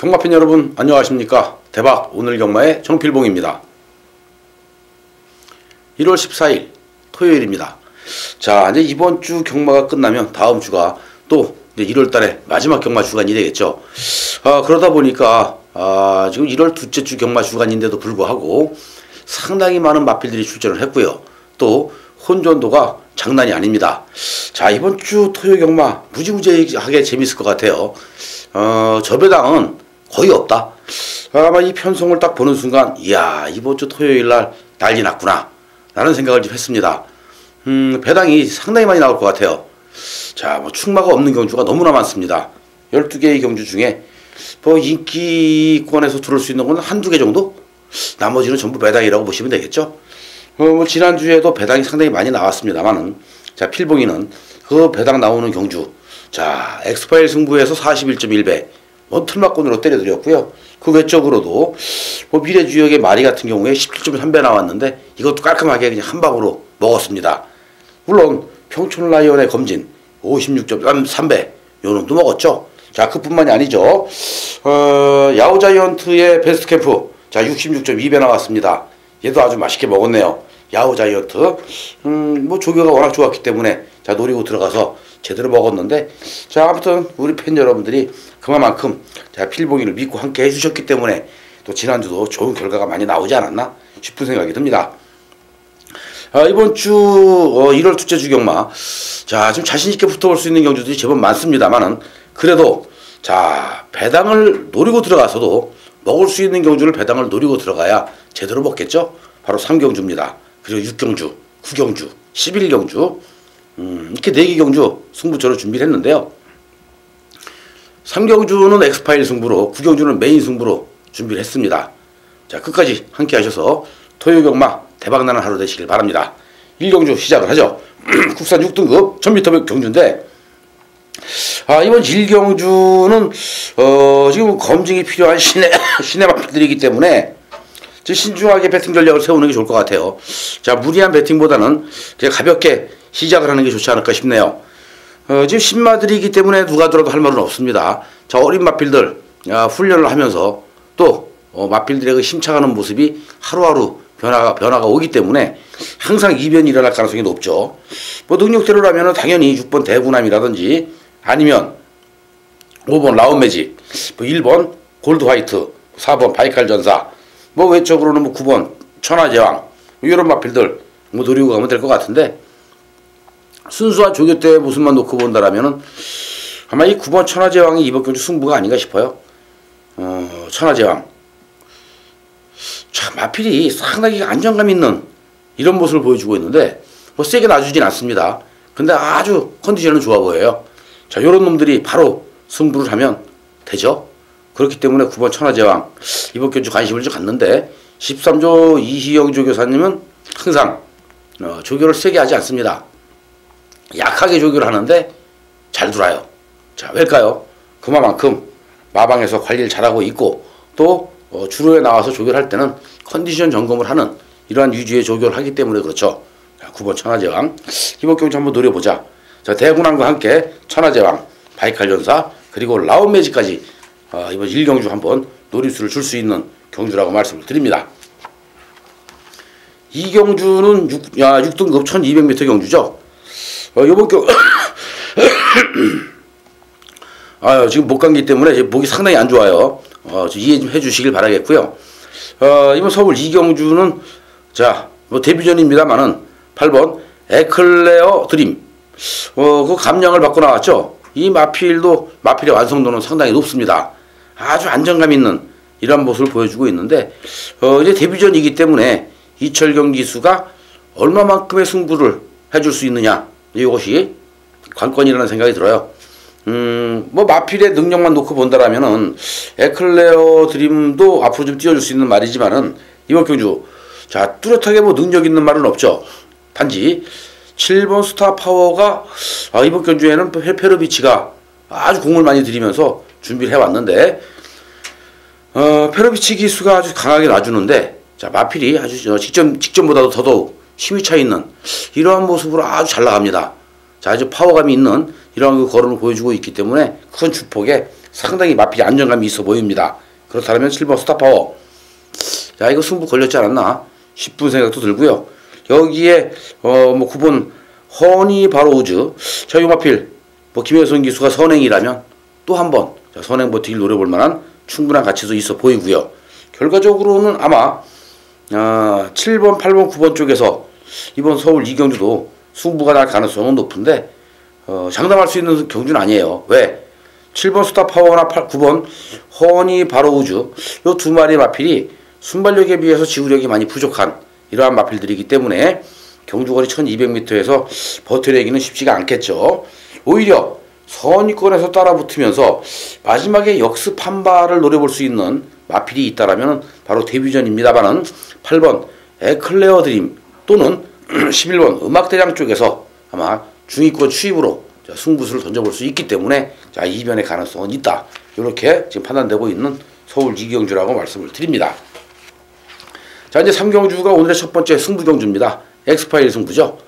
경마팬 여러분 안녕하십니까. 대박 오늘 경마의 정필봉입니다. 1월 14일 토요일입니다. 자, 이제 이번 주 경마가 끝나면 다음 주가 또 이제 1월 달에 마지막 경마 주간이 되겠죠. 그러다 보니까 지금 1월 둘째 주 경마 주간인데도 불구하고 상당히 많은 마필들이 출전을 했고요. 또 혼전도가 장난이 아닙니다. 자, 이번 주 토요 경마 무지무지하게 재밌을 것 같아요. 저 배당은 거의 없다. 아마 이 편성을 딱 보는 순간 이야, 이번 주 토요일 날 난리 났구나 라는 생각을 좀 했습니다. 배당이 상당히 많이 나올 것 같아요. 자, 충마가 없는 경주가 너무나 많습니다. 12개의 경주 중에 인기권에서 들을 수 있는 건 한두 개 정도? 나머지는 전부 배당이라고 보시면 되겠죠. 지난주에도 배당이 상당히 많이 나왔습니다만은, 자, 필봉이는 그 배당 나오는 경주, 자, 엑스파일 승부에서 41.1배, 틀막권으로 때려드렸고요. 그 외적으로도 미래주역의 마리 같은 경우에 17.3배 나왔는데 이것도 깔끔하게 그냥 한 방으로 먹었습니다. 물론 평촌 라이언의 검진 56.3배, 요 놈도 먹었죠. 자, 그뿐만이 아니죠. 야오자이언트의 베스트 캠프, 자, 66.2배 나왔습니다. 얘도 아주 맛있게 먹었네요. 야오자이언트. 조교가 워낙 좋았기 때문에 자, 노리고 들어가서 제대로 먹었는데, 자, 아무튼 우리 팬 여러분들이 그만큼 자, 필봉이를 믿고 함께 해주셨기 때문에 또 지난주도 좋은 결과가 많이 나오지 않았나 싶은 생각이 듭니다. 이번 주 1월 둘째 주 경마, 자, 좀 자신있게 붙어볼 수 있는 경주들이 제법 많습니다만은, 그래도 자, 배당을 노리고 들어가서도 먹을 수 있는 경주를 배당을 노리고 들어가야 제대로 먹겠죠. 바로 3경주입니다. 그리고 6경주, 9경주, 11경주, 이렇게 4개 경주 승부처로 준비를 했는데요. 3경주는 엑스파일 승부로, 9경주는 메인 승부로 준비를 했습니다. 자, 끝까지 함께 하셔서 토요 경마 대박나는 하루 되시길 바랍니다. 1경주 시작을 하죠. 국산 6등급 1000m 경주인데, 이번 1경주는 지금 검증이 필요한 신의 마필들이기 때문에 신중하게 배팅 전략을 세우는 게 좋을 것 같아요. 자, 무리한 배팅보다는 그냥 가볍게 시작을 하는 게 좋지 않을까 싶네요. 지금 신마들이기 때문에 누가 들어도 할 말은 없습니다. 자, 어린 마필들 훈련을 하면서 또 마필들의 그 심차가는 모습이 하루하루 변화가 오기 때문에 항상 이변이 일어날 가능성이 높죠. 능력대로라면 당연히 6번 대구남이라든지 아니면 5번 라운매직, 1번 골드 화이트, 4번 바이칼 전사, 외적으로는 9번 천하제왕, 이런 마필들 노리고 가면 될 것 같은데, 순수한 조교 때 모습만 놓고 본다라면은 아마 이 9번 천하제왕이 이번 경주 승부가 아닌가 싶어요. 천하제왕. 참, 마필이 상당히 안정감 있는 이런 모습을 보여주고 있는데, 세게 놔주진 않습니다. 근데 아주 컨디션은 좋아 보여요. 자, 요런 놈들이 바로 승부를 하면 되죠. 그렇기 때문에 9번 천하제왕 이번 경주 관심을 좀 갖는데, 13조 이희영 조교사님은 항상 조교를 세게 하지 않습니다. 약하게 조교를 하는데 잘 돌아요. 자, 왜일까요? 그만큼 마방에서 관리를 잘하고 있고, 또 주로에 나와서 조교를 할 때는 컨디션 점검을 하는 이러한 위주의 조교를 하기 때문에 그렇죠. 자, 9번 천하제왕 이번 경주 한번 노려보자. 자, 대군함과 함께 천하제왕, 바이칼전사, 그리고 라운매직까지 이번 1경주 한번 노림수를 줄 수 있는 경주라고 말씀을 드립니다. 2경주는 6등급 1200m 경주죠. 요번 지금 목감기 때문에 목이 상당히 안 좋아요. 이해 좀 해주시길 바라겠고요. 이번 서울 2경주는 자, 데뷔전입니다만은 8번 에클레어 드림, 그 감량을 받고 나왔죠. 이 마필의 완성도는 상당히 높습니다. 아주 안정감 있는 이런 모습을 보여주고 있는데, 이제 데뷔전이기 때문에 이철경 기수가 얼마만큼의 승부를 해줄 수 있느냐, 이것이 관건이라는 생각이 들어요. 마필의 능력만 놓고 본다라면은 에클레어 드림도 앞으로 좀 띄워줄 수 있는 말이지만은, 이번 경주 자, 뚜렷하게 능력 있는 말은 없죠. 단지 7번 스타파워가 이번 경주에는 페로비치가 아주 공을 많이 들이면서 준비를 해왔는데, 페로비치 기수가 아주 강하게 놔주는데, 자, 마필이 아주 직전보다도 더더욱 힘이 차 있는 이러한 모습으로 아주 잘 나갑니다. 자, 아주 파워감이 있는 이러한 그 걸음을 보여주고 있기 때문에 큰 축폭에 상당히 마필이 안정감이 있어 보입니다. 그렇다면 7번 스타파워. 자, 이거 승부 걸렸지 않았나 싶은 생각도 들고요. 여기에 9번 허니 바로우즈. 자, 이 마필 김혜성 기수가 선행이라면 또 한번 선행 버티기를 노려볼 만한 충분한 가치도 있어 보이고요. 결과적으로는 아마 7번, 8번, 9번 쪽에서 이번 서울 이경주도 승부가 날 가능성은 높은데 장담할 수 있는 경주는 아니에요. 왜? 7번 스타파워나 9번 허니 바로우즈 요 두 마리의 마필이 순발력에 비해서 지구력이 많이 부족한 이러한 마필들이기 때문에 경주거리 1200m에서 버텨내기는 쉽지가 않겠죠. 오히려 선위권에서 따라붙으면서 마지막에 역습 한 발을 노려볼 수 있는 마필이 있다라면 바로 데뷔전입니다만은 8번 에클레어 드림 또는 11번 음악대장 쪽에서 아마 중위권 추입으로 승부수를 던져볼 수 있기 때문에 자, 이변의 가능성은 있다. 이렇게 지금 판단되고 있는 서울 이경주라고 말씀을 드립니다. 자, 이제 3경주가 오늘의 첫 번째 승부 경주입니다. 엑스파일 승부죠.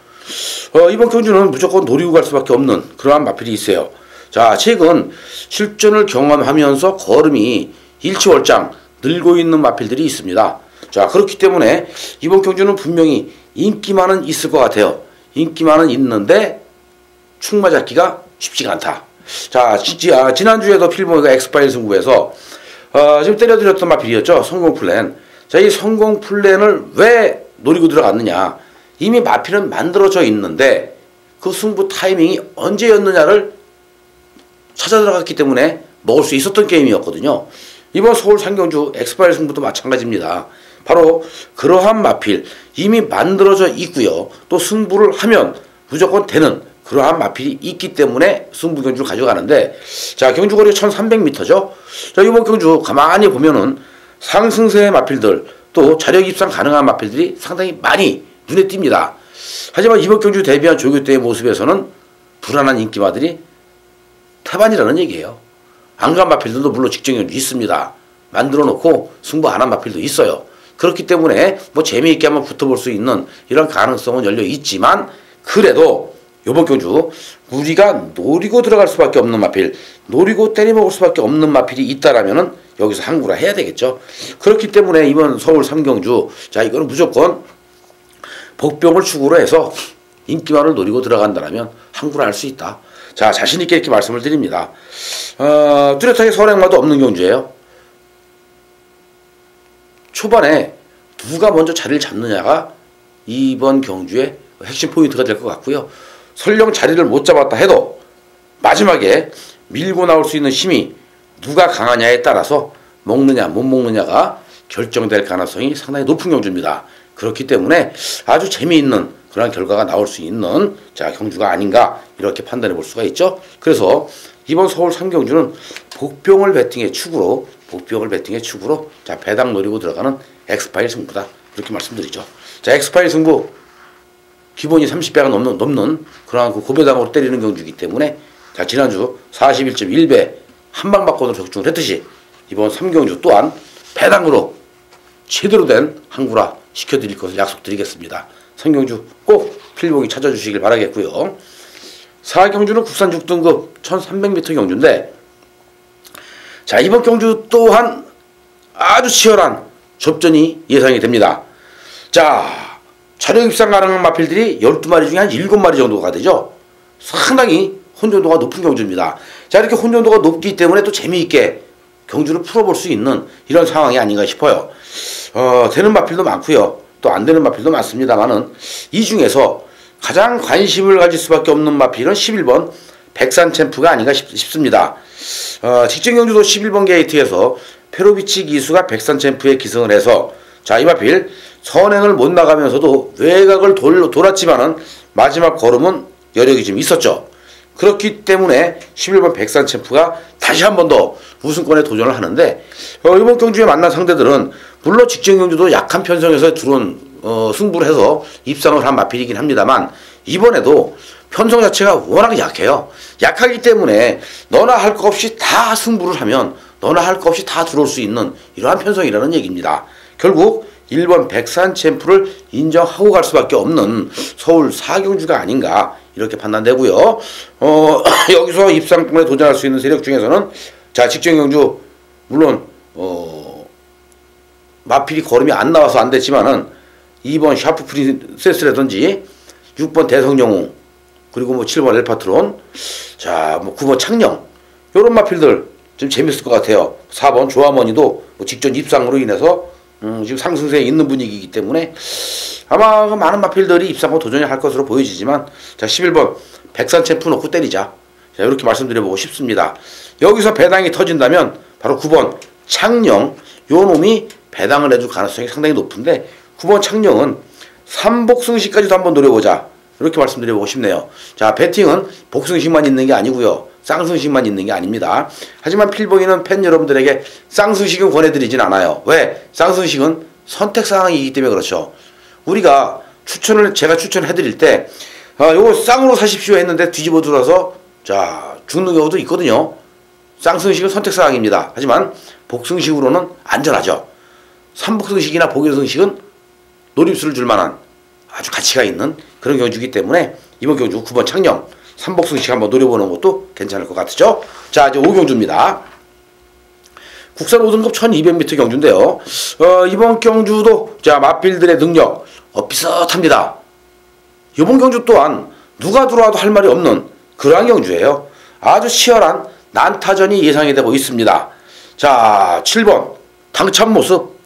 이번 경주는 무조건 노리고 갈 수밖에 없는 그러한 마필이 있어요. 자, 최근 실전을 경험하면서 걸음이 일치월장 늘고 있는 마필들이 있습니다. 자, 그렇기 때문에 이번 경주는 분명히 인기만은 있을 것 같아요. 인기만은 있는데 충마 잡기가 쉽지가 않다. 자, 지난주에도 필모가 엑스파일 승부에서 지금 때려드렸던 마필이었죠. 성공 플랜. 자, 이 성공 플랜을 왜 노리고 들어갔느냐. 이미 마필은 만들어져 있는데 그 승부 타이밍이 언제였느냐를 찾아 들어갔기 때문에 먹을 수 있었던 게임이었거든요. 이번 서울 상경주 엑스파일 승부도 마찬가지입니다. 바로 그러한 마필 이미 만들어져 있고요. 또 승부를 하면 무조건 되는 그러한 마필이 있기 때문에 승부 경주를 가져가는데 자, 경주거리 1300m죠. 자, 이번 경주 가만히 보면은 상승세의 마필들 또 자력 입상 가능한 마필들이 상당히 많이 눈에 띕니다. 하지만 이번 경주 데뷔한 조교대의 모습에서는 불안한 인기마들이 태반이라는 얘기예요. 안간 마필들도 물론 직전 경주 있습니다. 만들어 놓고 승부 안 한 마필도 있어요. 그렇기 때문에 재미있게 한번 붙어볼 수 있는 이런 가능성은 열려 있지만 그래도 이번 경주 우리가 노리고 들어갈 수밖에 없는 마필, 노리고 때려먹을 수밖에 없는 마필이 있다라면은 여기서 항구라 해야 되겠죠. 그렇기 때문에 이번 서울 3경주 자, 이거는 무조건 복병을 축으로 해서 인기만을 노리고 들어간다면 항구라 할 수 있다. 자, 자신있게 이렇게 말씀을 드립니다. 뚜렷하게 선행마도 없는 경주예요. 초반에 누가 먼저 자리를 잡느냐가 이번 경주의 핵심 포인트가 될 것 같고요. 설령 자리를 못 잡았다 해도 마지막에 밀고 나올 수 있는 힘이 누가 강하냐에 따라서 먹느냐 못 먹느냐가 결정될 가능성이 상당히 높은 경주입니다. 그렇기 때문에 아주 재미있는 그런 결과가 나올 수 있는 자, 경주가 아닌가 이렇게 판단해 볼 수가 있죠. 그래서 이번 서울 3경주는 복병을 배팅의 축으로 자, 배당 노리고 들어가는 엑스파일 승부다. 이렇게 말씀드리죠. 자, 엑스파일 승부 기본이 30배가 넘는 그러한 그 고배당으로 때리는 경주이기 때문에 자, 지난주 41.1배 한방박권으로 적중을 했듯이 이번 3경주 또한 배당으로 제대로 된 항구라 시켜드릴 것을 약속드리겠습니다. 3경주 꼭 필복이 찾아주시길 바라겠고요. 4경주는 국산 6등급 1300m 경주인데 자, 이번 경주 또한 아주 치열한 접전이 예상이 됩니다. 자, 자력 입상 가능한 마필들이 12마리 중에 한 7마리 정도가 되죠. 상당히 혼전도가 높은 경주입니다. 자, 이렇게 혼전도가 높기 때문에 또 재미있게 경주를 풀어볼 수 있는 이런 상황이 아닌가 싶어요. 되는 마필도 많고요. 또 안 되는 마필도 많습니다만은 이 중에서 가장 관심을 가질 수밖에 없는 마필은 11번 백산 챔프가 아닌가 싶습니다. 직전 경주도 11번 게이트에서 페로비치 기수가 백산 챔프에 기승을 해서 자, 이 마필 선행을 못 나가면서도 외곽을 돌았지만은 마지막 걸음은 여력이 좀 있었죠. 그렇기 때문에 11번 백산 챔프가 다시 한 번 더 우승권에 도전을 하는데 이번 경주에 만난 상대들은 물론 직전 경주도 약한 편성에서 들어온 승부를 해서 입상을 한 마필이긴 합니다만 이번에도 편성 자체가 워낙 약해요. 약하기 때문에 너나 할 거 없이 다 승부를 하면 너나 할 거 없이 다 들어올 수 있는 이러한 편성이라는 얘기입니다. 결국 1번 백산 챔프를 인정하고 갈 수밖에 없는 서울 4경주가 아닌가 이렇게 판단되고요. 여기서 입상권에 도전할 수 있는 세력 중에서는 자, 직전 경주 물론 마필이 걸음이 안 나와서 안 됐지만은 2번 샤프 프린세스라든지 6번 대성영웅 그리고 뭐 7번 엘파트론 자, 뭐 9번 창녕 요런 마필들 좀 재밌을 것 같아요. 4번 조아머니도 뭐 직전 입상으로 인해서 지금 상승세에 있는 분위기이기 때문에 아마 많은 마필들이 입상하고 도전을 할 것으로 보여지지만 자, 11번 백산 챔프 놓고 때리자. 자, 이렇게 말씀드려보고 싶습니다. 여기서 배당이 터진다면 바로 9번 창녕 요 놈이 배당을 내줄 가능성이 상당히 높은데 9번 창녕은 3복승식까지도 한번 노려보자. 이렇게 말씀드려보고 싶네요. 자, 배팅은 복승식만 있는 게 아니고요. 쌍승식만 있는 게 아닙니다. 하지만 필보이는 팬 여러분들에게 쌍승식은 권해드리진 않아요. 왜? 쌍승식은 선택사항이기 때문에 그렇죠. 우리가 제가 추천해드릴 때 요거 쌍으로 사십시오 했는데 뒤집어 들어서 자, 죽는 경우도 있거든요. 쌍승식은 선택사항입니다. 하지만 복승식으로는 안전하죠. 3복승식이나 복일승식은 노림수를 줄 만한 아주 가치가 있는 그런 경주이기 때문에 이번 경주 9번 창녕 3복승식 한번 노려보는 것도 괜찮을 것 같죠. 자, 이제 5경주입니다. 국산 5등급 1200m 경주인데요. 이번 경주도 자, 마필들의 능력 비슷합니다. 이번 경주 또한 누가 들어와도 할 말이 없는 그러한 경주예요. 아주 치열한 난타전이 예상이 되고 있습니다. 자, 7번 당찬 모습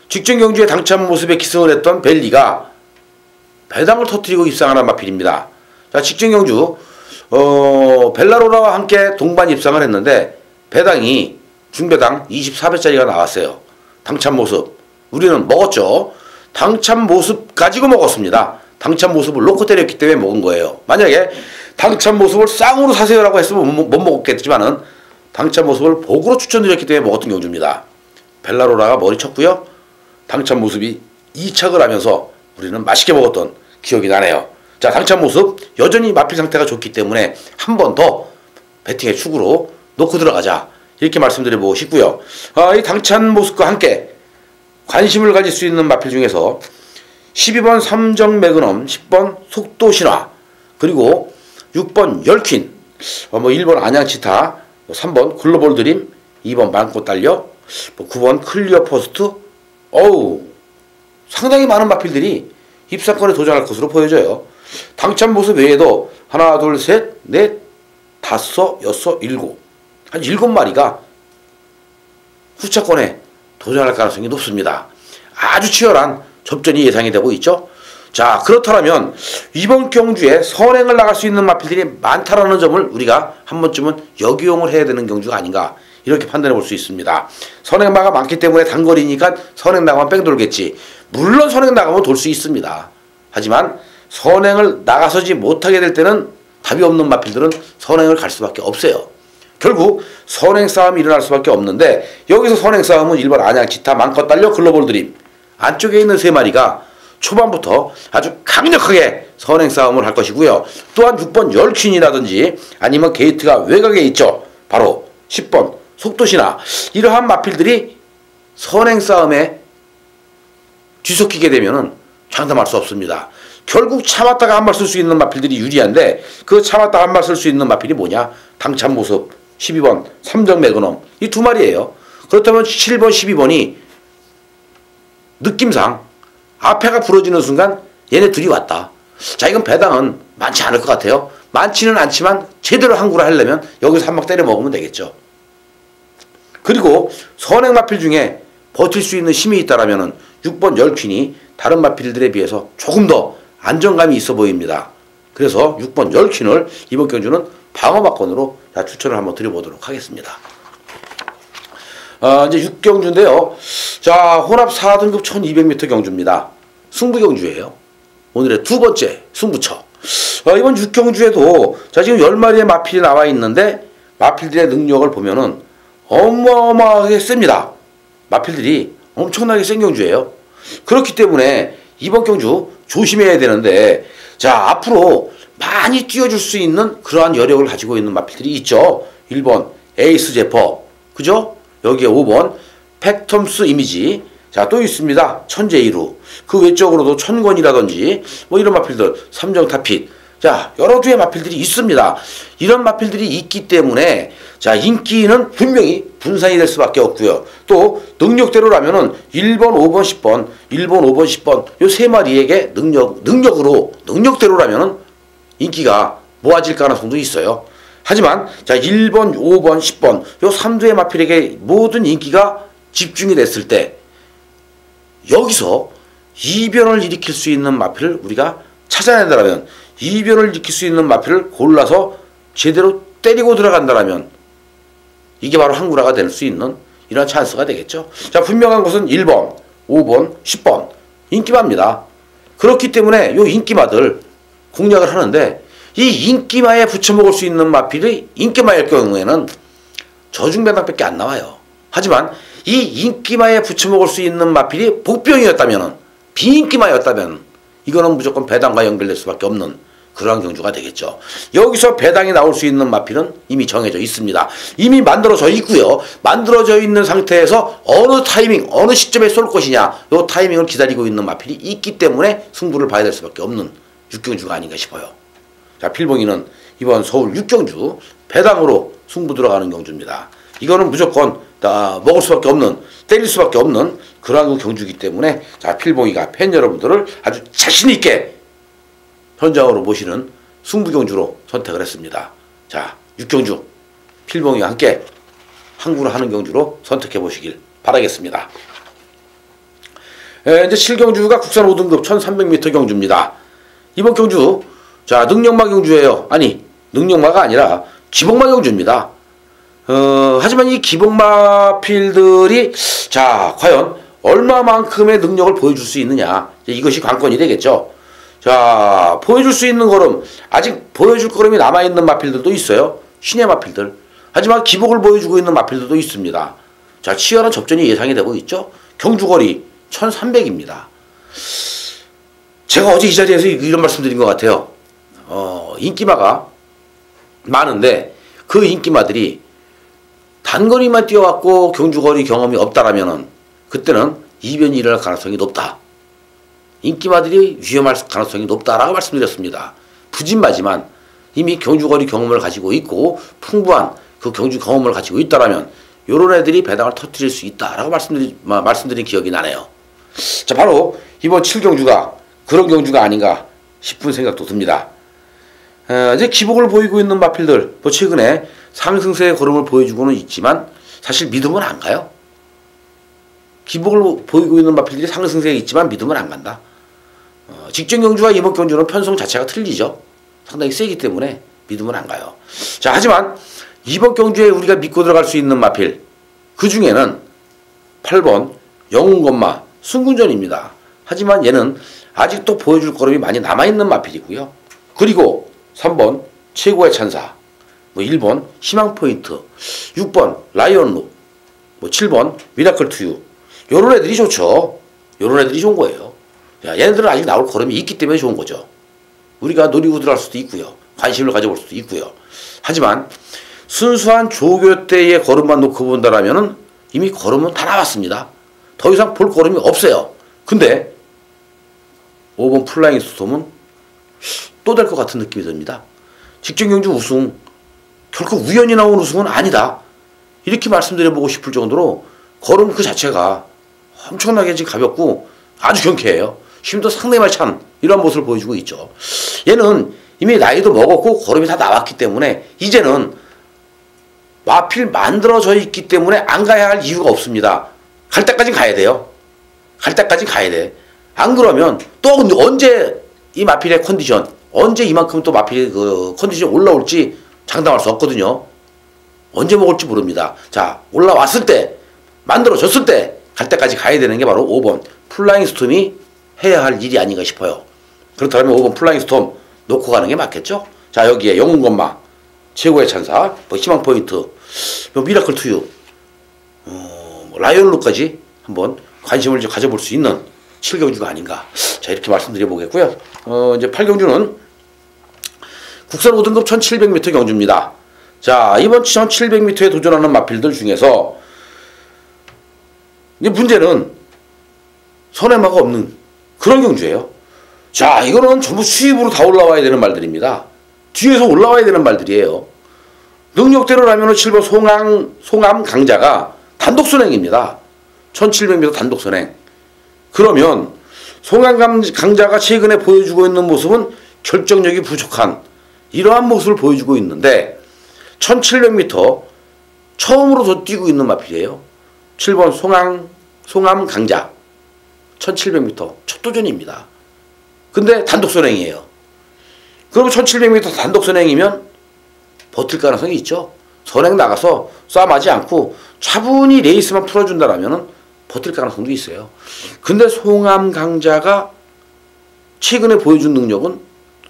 직전 경주에 당찬 모습에 기승을 했던 벨리가 배당을 터뜨리고 입상하는 마필입니다. 자, 직전 경주 벨라로라와 함께 동반 입상을 했는데 배당이 중배당 24배짜리가 나왔어요. 당찬 모습 우리는 먹었죠. 당찬 모습 가지고 먹었습니다. 당찬 모습을 놓고 때렸기 때문에 먹은 거예요. 만약에 당찬 모습을 쌍으로 사세요라고 했으면 못 먹었겠지만은 당찬 모습을 복으로 추천드렸기 때문에 먹었던 경주입니다. 벨라로라가 머리 쳤고요. 당찬 모습이 2착을 하면서 우리는 맛있게 먹었던 기억이 나네요. 자, 당찬 모습 여전히 마필 상태가 좋기 때문에 한 번 더 배팅의 축으로 놓고 들어가자 이렇게 말씀드려보고 싶고요. 이 당찬 모습과 함께 관심을 가질 수 있는 마필 중에서 12번 삼정 매그넘, 10번 속도 신화, 그리고 6번 열퀸, 1번 안양치타, 3번 글로벌 드림, 2번 많고 딸려, 9번 클리어 포스트. 상당히 많은 마필들이 입상권에 도전할 것으로 보여져요. 당찬 모습 외에도 하나, 둘, 셋, 넷, 다섯, 여섯, 일곱, 한 7마리가 후차권에 도전할 가능성이 높습니다. 아주 치열한 접전이 예상이 되고 있죠. 자, 그렇다면 이번 경주에 선행을 나갈 수 있는 마필들이 많다라는 점을 우리가 한 번쯤은 역이용을 해야 되는 경주가 아닌가 이렇게 판단해 볼 수 있습니다. 선행마가 많기 때문에 단거리니까 선행 나가면 뺑 돌겠지. 물론 선행 나가면 돌 수 있습니다. 하지만 선행을 나가서지 못하게 될 때는 답이 없는 마필들은 선행을 갈 수밖에 없어요. 결국 선행 싸움이 일어날 수밖에 없는데 여기서 선행 싸움은 1번 안양치타, 많고 딸려, 글로벌 드림 안쪽에 있는 3마리가 초반부터 아주 강력하게 선행 싸움을 할 것이고요. 또한 6번 열퀸이라든지 아니면 게이트가 외곽에 있죠. 바로 10번 속도신화, 이러한 마필들이 선행 싸움에 뒤섞이게 되면은 장담할 수 없습니다. 결국 참았다가 한 발 쓸 수 있는 마필들이 유리한데 그 참았다가 한 발 쓸 수 있는 마필이 뭐냐? 당찬 모습 12번 삼정 매그넘 이 2마리예요. 그렇다면 7번 12번이 느낌상 앞에가 부러지는 순간 얘네 둘이 왔다. 자, 이건 배당은 많지 않을 것 같아요. 많지는 않지만 제대로 항구를 하려면 여기서 한 방 때려 먹으면 되겠죠. 그리고 선행 마필 중에 버틸 수 있는 힘이 있다라면은 6번 열퀸이 다른 마필들에 비해서 조금 더 안정감이 있어 보입니다. 그래서 6번 열퀸을 이번 경주는 방어막건으로 추천을 한번 드려보도록 하겠습니다. 이제 6경주인데요. 자, 혼합 4등급 1200m 경주입니다. 승부 경주예요. 오늘의 두 번째 승부처. 이번 6경주에도 자, 지금 10마리의 마필이 나와 있는데 마필들의 능력을 보면은 어마어마하게 셉니다. 마필들이 엄청나게 센 경주예요. 그렇기 때문에 이번 경주 조심해야 되는데 자, 앞으로 많이 뛰어줄 수 있는 그러한 여력을 가지고 있는 마필들이 있죠. 1번 에이스 제퍼, 그죠? 여기에 5번 팩텀스 이미지, 자, 또 있습니다. 천재이루, 그 외적으로도 천권이라든지 뭐 이런 마필들, 삼정타핏. 자, 여러 주의 마필들이 있습니다. 이런 마필들이 있기 때문에 자, 인기는 분명히 분산이 될 수밖에 없고요. 또 능력대로라면은 1번, 5번, 10번, 1번, 5번, 10번 요 세 마리에게 능력대로라면은 인기가 모아질 가능성도 있어요. 하지만 자, 1번, 5번, 10번 요 3두의 마필에게 모든 인기가 집중이 됐을 때 여기서 이변을 일으킬 수 있는 마필을 우리가 찾아낸다면, 이변을 일으킬 수 있는 마필을 골라서 제대로 때리고 들어간다면 이게 바로 항구라가 될 수 있는 이런 찬스가 되겠죠. 자, 분명한 것은 1번, 5번, 10번 인기마입니다. 그렇기 때문에 요 인기마들 공략을 하는데, 이 인기마에 붙여먹을 수 있는 마필이 인기마일 경우에는 저중배당밖에 안 나와요. 하지만 이 인기마에 붙여먹을 수 있는 마필이 복병이었다면, 비인기마였다면 이거는 무조건 배당과 연결될 수밖에 없는 그러한 경주가 되겠죠. 여기서 배당이 나올 수 있는 마필은 이미 정해져 있습니다. 이미 만들어져 있고요. 만들어져 있는 상태에서 어느 타이밍, 어느 시점에 쏠 것이냐, 이 타이밍을 기다리고 있는 마필이 있기 때문에 승부를 봐야 될 수밖에 없는 육경주가 아닌가 싶어요. 자, 필봉이는 이번 서울 육경주 배당으로 승부 들어가는 경주입니다. 이거는 무조건 먹을 수밖에 없는, 때릴 수밖에 없는 그러한 경주이기 때문에 자, 필봉이가 팬 여러분들을 아주 자신있게 현장으로 모시는 승부경주로 선택을 했습니다. 자, 육경주 필봉이와 함께 항구를 하는 경주로 선택해 보시길 바라겠습니다. 이제 7경주가 국산 5등급 1300m 경주입니다. 이번 경주 자, 능력마 경주예요. 아니, 능력마가 아니라 기복마 경주입니다. 하지만 이 기복마 필들이 자, 과연 얼마만큼의 능력을 보여줄 수 있느냐, 이것이 관건이 되겠죠. 자, 보여줄 수 있는 걸음, 아직 보여줄 걸음이 남아있는 마필들도 있어요. 신의 마필들. 하지만 기복을 보여주고 있는 마필들도 있습니다. 자, 치열한 접전이 예상이 되고 있죠. 경주거리 1300입니다. 제가 어제 이 자리에서 이런 말씀드린 것 같아요. 인기마가 많은데 그 인기마들이 단거리만 뛰어왔고 경주거리 경험이 없다라면은 그때는 이변이 일어날 가능성이 높다. 인기마들이 위험할 가능성이 높다라고 말씀드렸습니다. 부진마지만 이미 경주거리 경험을 가지고 있고 풍부한 그 경주 경험을 가지고 있다라면 요런 애들이 배당을 터뜨릴 수 있다라고 말씀드린 기억이 나네요. 자, 바로 이번 7경주가 그런 경주가 아닌가 싶은 생각도 듭니다. 이제 기복을 보이고 있는 마필들, 뭐 최근에 상승세의 걸음을 보여주고는 있지만 사실 믿음은 안 가요. 기복을 보이고 있는 마필들이 상승세에 있지만 믿음은 안 간다. 직전 경주와 이번 경주는 편성 자체가 틀리죠. 상당히 세기 때문에 믿음은 안 가요. 자, 하지만 이번 경주에 우리가 믿고 들어갈 수 있는 마필, 그 중에는 8번 영웅건마 승군전입니다. 하지만 얘는 아직도 보여줄 걸음이 많이 남아있는 마필이고요. 그리고 3번 최고의 찬사, 1번 희망포인트, 6번 라이언룩, 7번 미라클 투유, 요런 애들이 좋죠. 요런 애들이 좋은 거예요. 야, 얘네들은 아직 나올 걸음이 있기 때문에 좋은 거죠. 우리가 노리고 들어갈 수도 있고요. 관심을 가져볼 수도 있고요. 하지만 순수한 조교 때의 걸음만 놓고 본다라면은 이미 걸음은 다 나왔습니다. 더 이상 볼 걸음이 없어요. 근데 5번 플라잉 스톰은 또 될 것 같은 느낌이 듭니다. 직전 경주 우승, 결코 우연히 나온 우승은 아니다. 이렇게 말씀드려보고 싶을 정도로 걸음 그 자체가 엄청나게 지금 가볍고 아주 경쾌해요. 힘도 상당히 많이 찬 이런 모습을 보여주고 있죠. 얘는 이미 나이도 먹었고 걸음이 다 나왔기 때문에 이제는 마필 만들어져 있기 때문에 안 가야 할 이유가 없습니다. 갈 때까지 가야 돼요. 갈 때까지 가야 돼. 안 그러면 또 언제 이 마필의 컨디션, 언제 이만큼 또 마필의 그 컨디션 올라올지 장담할 수 없거든요. 언제 먹을지 모릅니다. 자, 올라왔을 때, 만들어졌을 때 갈 때까지 가야 되는 게 바로 5번 플라잉 스톰이 해야 할 일이 아닌가 싶어요. 그렇다면 5번 플라잉 스톰 놓고 가는 게 맞겠죠? 자, 여기에 영웅건마, 최고의 찬사, 희망 포인트, 미라클 투유, 라이언룩까지 한번 관심을 가져볼 수 있는 7경주가 아닌가. 자, 이렇게 말씀드려 보겠고요. 이제 8경주는 국산 5등급 1700m 경주입니다. 자, 이번 1700m에 도전하는 마필들 중에서 이제 문제는 선행마가 없는 그런 경주예요. 자, 이거는 전부 수입으로 다 올라와야 되는 말들입니다. 뒤에서 올라와야 되는 말들이에요. 능력대로라면 7번 송암 강자가 단독선행입니다. 1700m 단독선행. 그러면 송암 강자가 최근에 보여주고 있는 모습은 결정력이 부족한 이러한 모습을 보여주고 있는데 1700m 처음으로 더 뛰고 있는 마필이에요. 7번 송암 강자 1700m 첫 도전입니다. 근데 단독선행이에요. 그럼 1700m 단독선행이면 버틸 가능성이 있죠. 선행 나가서 싸움하지 않고 차분히 레이스만 풀어준다라면 버틸 가능성도 있어요. 근데 송암 강자가 최근에 보여준 능력은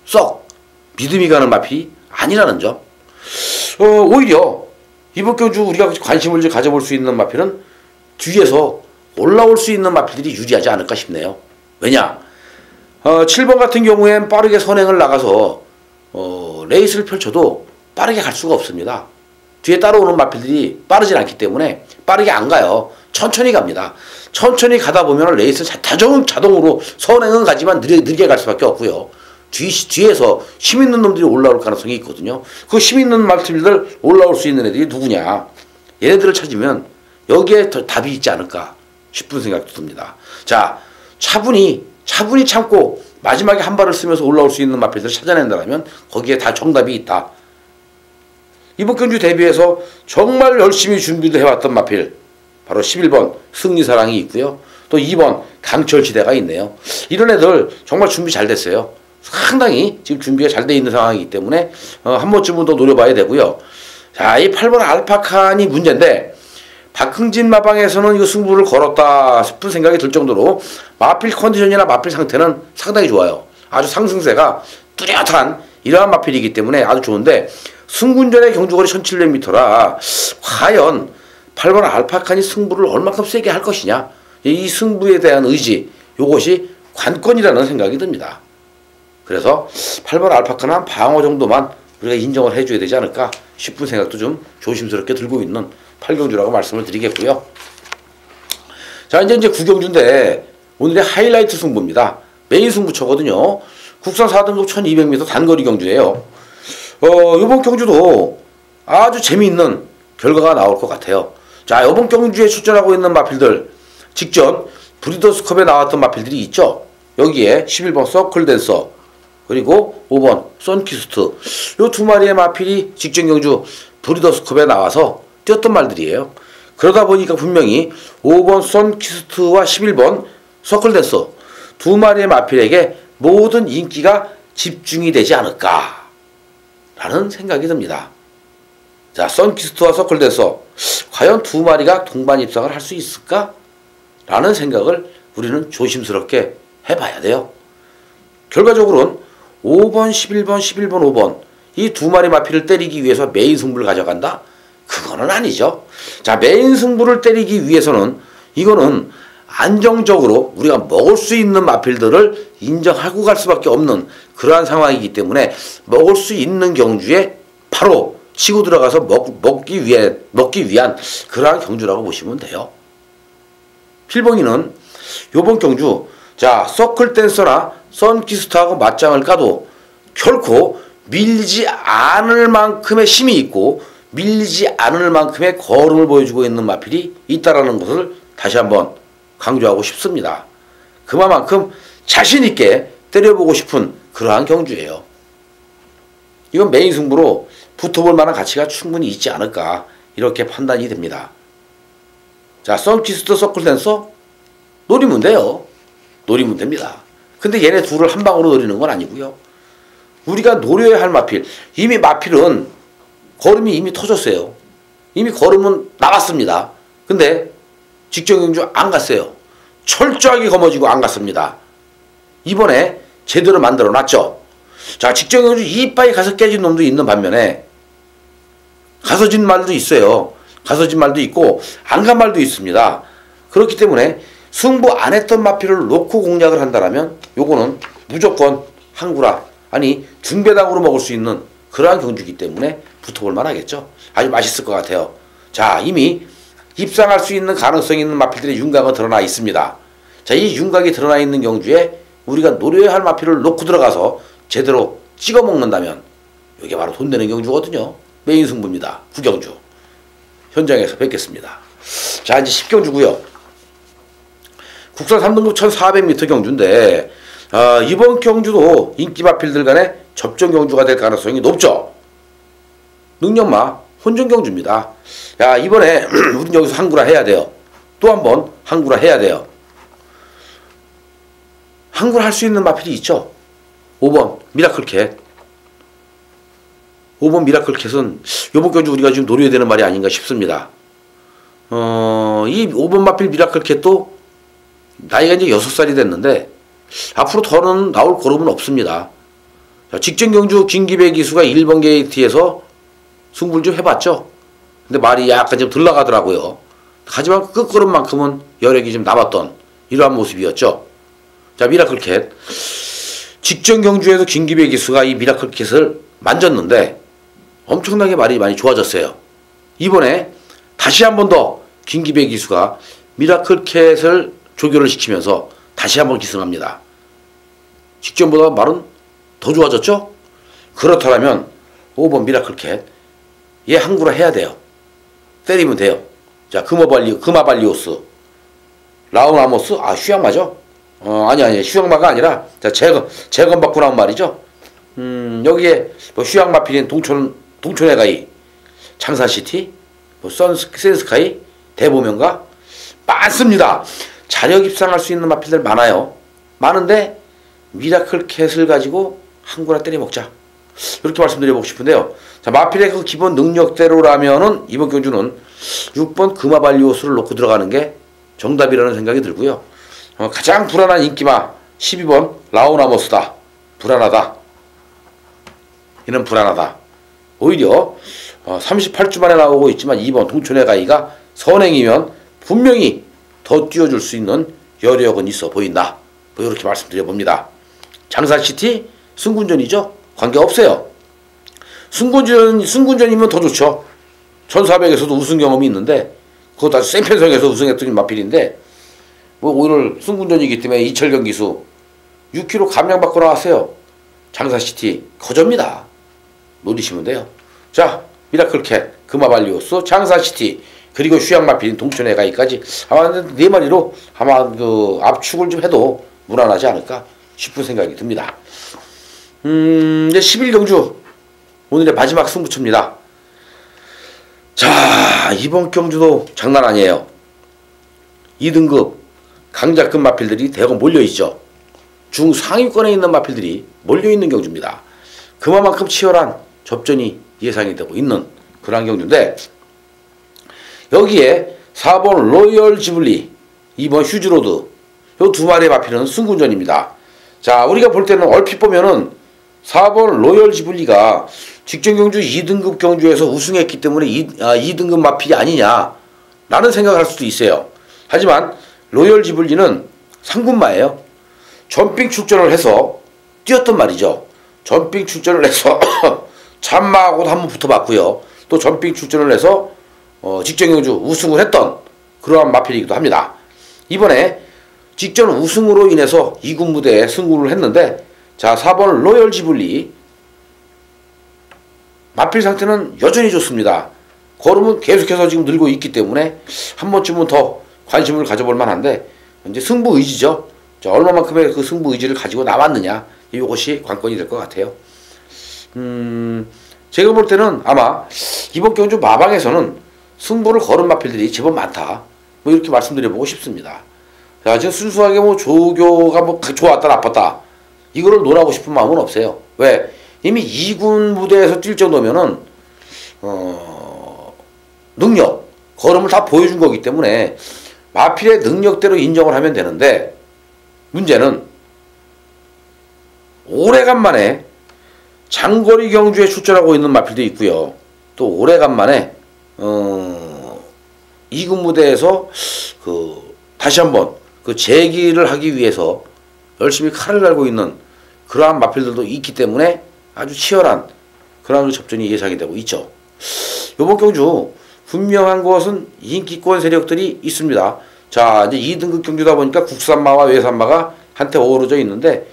썩 믿음이 가는 마필이 아니라는 점. 오히려 이번 경주 우리가 관심을 가져볼 수 있는 마필은 뒤에서 올라올 수 있는 마필들이 유리하지 않을까 싶네요. 왜냐? 7번 같은 경우엔 빠르게 선행을 나가서 레이스를 펼쳐도 빠르게 갈 수가 없습니다. 뒤에 따라오는 마필들이 빠르진 않기 때문에 빠르게 안 가요. 천천히 갑니다. 천천히 가다 보면 레이스 자동으로 선행은 가지만 느리게 갈 수밖에 없고요. 뒤에서 힘 있는 놈들이 올라올 가능성이 있거든요. 그 힘 있는 마필들 올라올 수 있는 애들이 누구냐? 얘네들을 찾으면 여기에 더 답이 있지 않을까 싶은 생각도 듭니다. 자, 차분히 참고 마지막에 한 발을 쓰면서 올라올 수 있는 마필들을 찾아낸다면 거기에 다 정답이 있다. 이번 경주 대비해서 정말 열심히 준비를 해왔던 마필 바로 11번 승리사랑이 있고요. 또 2번 강철지대가 있네요. 이런 애들 정말 준비 잘 됐어요. 상당히 지금 준비가 잘 돼 있는 상황이기 때문에 한 번쯤은 더 노려봐야 되고요. 자, 이 8번 알파칸이 문제인데 박흥진 마방에서는 이거 승부를 걸었다 싶은 생각이 들 정도로 마필 컨디션이나 마필 상태는 상당히 좋아요. 아주 상승세가 뚜렷한 이러한 마필이기 때문에 아주 좋은데 승군전의 경주거리 1700m라 과연 8번 알파칸이 승부를 얼마큼 세게 할 것이냐, 이 승부에 대한 의지, 이것이 관건이라는 생각이 듭니다. 그래서 8번 알파칸은 한 방어 정도만 우리가 인정을 해줘야 되지 않을까 싶은 생각도 좀 조심스럽게 들고 있는 8경주라고 말씀을 드리겠고요. 자, 이제 9경주인데 오늘의 하이라이트 승부입니다. 메인 승부처거든요. 국산 4등급 1200m 단거리 경주예요. 이번 경주도 아주 재미있는 결과가 나올 것 같아요. 자, 이번 경주에 출전하고 있는 마필들, 직전 브리더스컵에 나왔던 마필들이 있죠. 여기에 11번 서클댄서, 그리고 5번 선키스트, 요 두 마리의 마필이 직전 경주 브리더스컵에 나와서 뛰었던 말들이에요. 그러다 보니까 분명히 5번 선키스트와 11번 서클댄서 두 마리의 마필에게 모든 인기가 집중이 되지 않을까 라는 생각이 듭니다. 자, 선키스트와 서클댄서 과연 두 마리가 동반 입상을 할 수 있을까? 라는 생각을 우리는 조심스럽게 해봐야 돼요. 결과적으로는 5번, 11번, 11번, 5번 이 두 마리 마필을 때리기 위해서 메인 승부를 가져간다? 그거는 아니죠. 자, 메인 승부를 때리기 위해서는 이거는 안정적으로 우리가 먹을 수 있는 마필들을 인정하고 갈 수밖에 없는 그러한 상황이기 때문에 먹을 수 있는 경주에 바로 치고 들어가서 먹기 위한 그러한 경주라고 보시면 돼요. 필봉이는 요번 경주, 자, 서클댄서나 선키스트하고 맞짱을 까도 결코 밀리지 않을 만큼의 힘이 있고 밀리지 않을 만큼의 걸음을 보여주고 있는 마필이 있다라는 것을 다시 한번 강조하고 싶습니다. 그만큼 자신있게 때려보고 싶은 그러한 경주예요. 이건 메인 승부로 붙어볼 만한 가치가 충분히 있지 않을까 이렇게 판단이 됩니다. 자, 선키스트 서클댄서 노리면 돼요. 노리면 됩니다. 근데 얘네 둘을 한 방으로 노리는 건 아니고요. 우리가 노려야 할 마필, 이미 마필은 걸음이 이미 터졌어요. 이미 걸음은 나갔습니다. 근데 직전 경주 안 갔어요. 철저하게 거머쥐고 안 갔습니다. 이번에 제대로 만들어 놨죠. 자, 직전 경주 이빠이 가서 깨진 놈도 있는 반면에 가서진 말도 있어요. 가서진 말도 있고 안 간 말도 있습니다. 그렇기 때문에 승부 안 했던 마필을 놓고 공략을 한다면 요거는 무조건 항구라, 아니 중배당으로 먹을 수 있는 그러한 경주이기 때문에 붙어볼 만하겠죠. 아주 맛있을 것 같아요. 자, 이미 입상할 수 있는 가능성이 있는 마필들의 윤곽은 드러나 있습니다. 자, 이 윤곽이 드러나 있는 경주에 우리가 노려야 할 마필을 놓고 들어가서 제대로 찍어 먹는다면 이게 바로 돈 되는 경주거든요. 메인 승부입니다. 구경주. 현장에서 뵙겠습니다. 자, 이제 10경주고요. 국산 3등급 1400m 경주인데 이번 경주도 인기 마필들 간의 접전 경주가 될 가능성이 높죠. 능력마 혼전 경주입니다. 야, 이번에 우린 여기서 항구라 해야 돼요. 또 한 번 항구라 해야 돼요. 항구라 할 수 있는 마필이 있죠. 5번 미라클캣. 5번 미라클캣은 이번 경주 우리가 지금 노려야 되는 말이 아닌가 싶습니다. 이 5번 마필 미라클캣도 나이가 이제 6살이 됐는데 앞으로 더는 나올 걸음은 없습니다. 자, 직전 경주 김기배 기수가 1번 게이트에서 승부를 좀 해봤죠. 근데 말이 약간 좀 덜 나가더라고요. 하지만 끝걸음만큼은 여력이 좀 남았던 이러한 모습이었죠. 자, 미라클캣. 직전 경주에서 김기배 기수가 이 미라클캣을 만졌는데 엄청나게 말이 많이 좋아졌어요. 이번에 다시 한 번 더 김기배 기수가 미라클캣을 조교를 시키면서 다시 한 번 기승합니다. 직전보다 말은 더 좋아졌죠? 그렇다면 5번 미라클캣 얘 항구라 해야 돼요. 때리면 돼요. 자, 금화발리오스 라우나모스 슈양마죠? 아니 슈양마가 아니라 자, 재건받고 나온 말이죠. 여기에 뭐 슈양마필인 동촌의 가이 장사시티 뭐 센스카이 대보명가 많습니다. 자력 입상할 수 있는 마필들 많아요. 많은데 미라클캣을 가지고 항구라 때려 먹자. 이렇게 말씀드려보고 싶은데요. 자, 마필의 그 기본 능력대로라면은 이번 경주는 6번 금화발리오스를 놓고 들어가는 게 정답이라는 생각이 들고요. 가장 불안한 인기마 12번 라우나모스다. 불안하다. 이는 불안하다. 오히려 38주 만에 나오고 있지만 2번 동촌의 가이가 선행이면 분명히 더 뛰어줄 수 있는 여력은 있어 보인다. 뭐 이렇게 말씀드려 봅니다. 장사시티 승군전이죠. 관계없어요. 승군전이면 더 좋죠. 1400에서도 우승 경험이 있는데 그것도 아주 센 편성에서 우승했던 마필인데 뭐 오늘 승군전이기 때문에 이철경 기수 6kg 감량받고 나왔어요. 장사시티 거저입니다. 노리시면 돼요. 자, 미라클캣, 금화발리오스, 장사시티 그리고 휴양마필인 동촌의 가이까지 아마 4마리로 아마 그 압축을 좀 해도 무난하지 않을까 싶은 생각이 듭니다. 이제 11경주 오늘의 마지막 승부처입니다. 자, 이번 경주도 장난 아니에요. 2등급 강자급 마필들이 대거 몰려있죠. 중상위권에 있는 마필들이 몰려있는 경주입니다. 그만큼 치열한 접전이 예상이 되고 있는 그런 경주인데 여기에 4번 로열 지블리, 2번 휴즈로드 요 두 마리의 마필은 승군전입니다. 자, 우리가 볼 때는 얼핏 보면은 4번 로열 지블리가 직전 경주 2등급 경주에서 우승했기 때문에 2등급 마필이 아니냐 라는 생각을 할 수도 있어요. 하지만 로열 지블리는 상군마예요. 점핑 출전을 해서 뛰었던 말이죠. 점핑 출전을 해서 참마하고도 한번 붙어봤고요. 또 점핑 출전을 해서 직전 경주 우승을 했던 그러한 마필이기도 합니다. 이번에 직전 우승으로 인해서 2군 무대에 승부를 했는데 자, 4번 로열 지블리 마필 상태는 여전히 좋습니다. 걸음은 계속해서 지금 늘고 있기 때문에 한 번쯤은 더 관심을 가져볼 만한데 이제 승부 의지죠. 자, 얼마만큼의 그 승부 의지를 가지고 나왔느냐 이것이 관건이 될 것 같아요. 제가 볼 때는 아마 이번 경주 마방에서는 승부를 거는 마필들이 제법 많다. 뭐 이렇게 말씀드려보고 싶습니다. 자, 지금 순수하게 뭐 조교가 뭐 좋았다 나빴다 이거를 논하고 싶은 마음은 없어요. 왜? 이미 2군 무대에서 뛸 정도면은 능력, 걸음을 다 보여준 거기 때문에 마필의 능력대로 인정을 하면 되는데 문제는 오래간만에 장거리 경주에 출전하고 있는 마필도 있고요. 또 오래간만에 2군 무대에서 다시 한번 그 재기를 하기 위해서 열심히 칼을 갈고 있는 그러한 마필들도 있기 때문에 아주 치열한 그런 접전이 예상이 되고 있죠. 이번 경주 분명한 것은 인기권 세력들이 있습니다. 자, 이제 2등급 경주다 보니까 국산마와 외산마가 한테 어우러져 있는데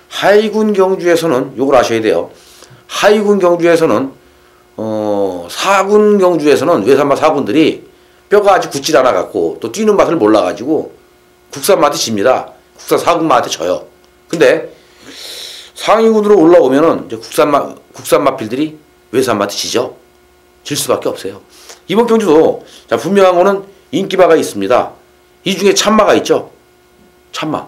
하위군 경주에서는 요걸 아셔야 돼요. 하위군 경주에서는 4군 경주에서는 외산마 4군들이 뼈가 아직 굳질 않아 갖고 또 뛰는 맛을 몰라 가지고 국산마한테 집니다. 국산 4군마한테 져요. 근데 상위군으로 올라오면은 이제 국산 마필들이 외산마한테 지죠. 질 수밖에 없어요. 이번 경주도 자, 분명한 거는 인기마가 있습니다. 이 중에 참마가 있죠. 참마.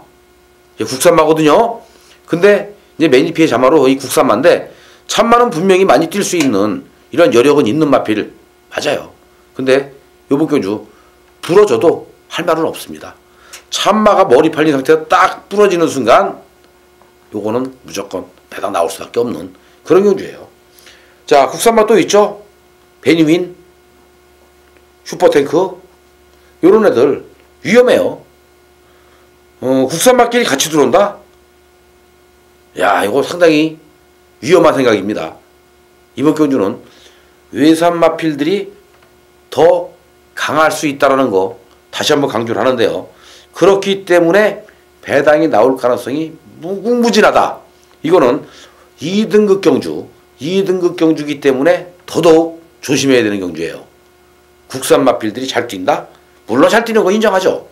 국산마거든요. 근데 이제 매니피의 자마로 이 국산마인데 참마는 분명히 많이 뛸 수 있는 이런 여력은 있는 마필 맞아요. 근데 요번 경주 부러져도 할 말은 없습니다. 참마가 머리 팔린 상태가 딱 부러지는 순간 요거는 무조건 배당 나올 수밖에 없는 그런 경주예요. 자, 국산마 또 있죠. 베니윈, 슈퍼탱크 요런 애들 위험해요. 국산마끼리 같이 들어온다? 야, 이거 상당히 위험한 생각입니다. 이번 경주는 외산 마필들이 더 강할 수 있다는 거 다시 한번 강조를 하는데요. 그렇기 때문에 배당이 나올 가능성이 무궁무진하다. 이거는 2등급 경주이기 때문에 더더욱 조심해야 되는 경주예요. 국산 마필들이 잘 뛴다? 물론 잘 뛰는 거 인정하죠.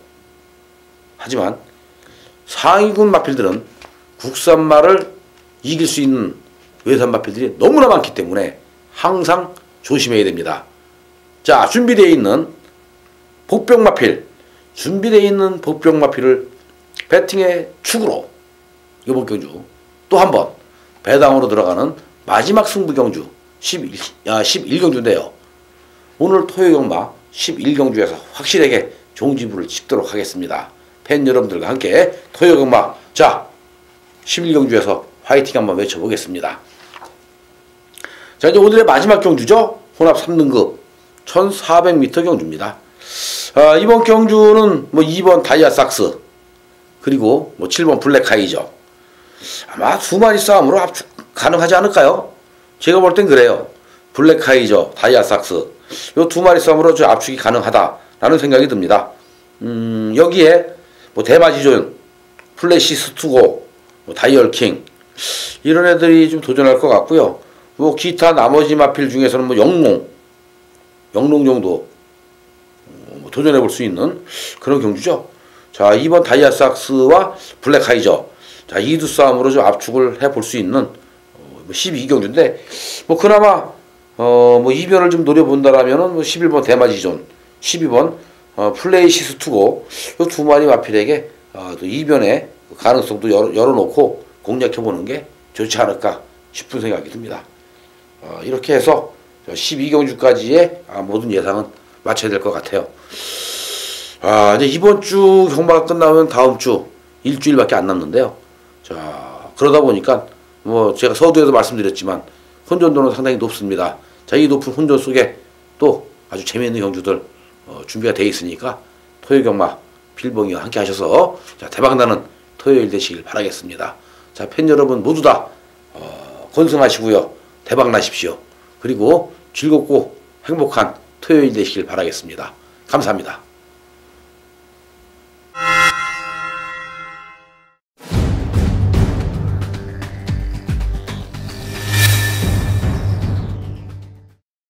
하지만 상위군 마필들은 국산마를 이길 수 있는 외산 마필들이 너무나 많기 때문에 항상 조심해야 됩니다. 자, 준비되어 있는 복병 마필, 을 배팅의 축으로 이번 경주 또 한 번 배당으로 들어가는 마지막 승부 경주 11경주인데요. 오늘 토요경마 11경주에서 확실하게 종지부를 찍도록 하겠습니다. 팬 여러분들과 함께 토요경마 자 11경주에서 화이팅 한번 외쳐보겠습니다. 자, 이제 오늘의 마지막 경주죠. 혼합 3등급 1400m 경주입니다. 이번 경주는 뭐 2번 다이아삭스 그리고 뭐 7번 블랙하이저 아마 두 마리 싸움으로 압축 가능하지 않을까요? 제가 볼 땐 그래요. 블랙하이저, 다이아삭스 요 두 마리 싸움으로 저 압축이 가능하다라는 생각이 듭니다. 여기에 뭐 대마지존, 플래시 스투고, 뭐 다이얼킹 이런 애들이 좀 도전할 것 같고요. 뭐 기타 나머지 마필 중에서는 뭐 영롱 정도 도전해 볼 수 있는 그런 경주죠. 자, 2번 다이아삭스와 블랙하이저 자, 이두 싸움으로 좀 압축을 해 볼 수 있는 12경주인데 뭐 그나마 뭐 이변을 좀 노려본다라면은 뭐 11번 대마지존, 12번 플레이시스 투고 이 두 마리 마필에게 또 이변의 가능성도 열어놓고 공략해보는 게 좋지 않을까 싶은 생각이 듭니다. 이렇게 해서 12경주까지의 모든 예상은 마쳐야 될 것 같아요. 이제 이번 주 경마가 끝나면 다음 주 일주일밖에 안 남는데요. 자, 그러다 보니까 뭐 제가 서두에도 말씀드렸지만 혼전도는 상당히 높습니다. 자, 이 높은 혼전 속에 또 아주 재미있는 경주들 준비가 되어 있으니까 토요일 경마 필봉이와 함께 하셔서 자, 대박나는 토요일 되시길 바라겠습니다. 자, 팬 여러분 모두 다 건승하시고요. 대박나십시오. 그리고 즐겁고 행복한 토요일 되시길 바라겠습니다. 감사합니다.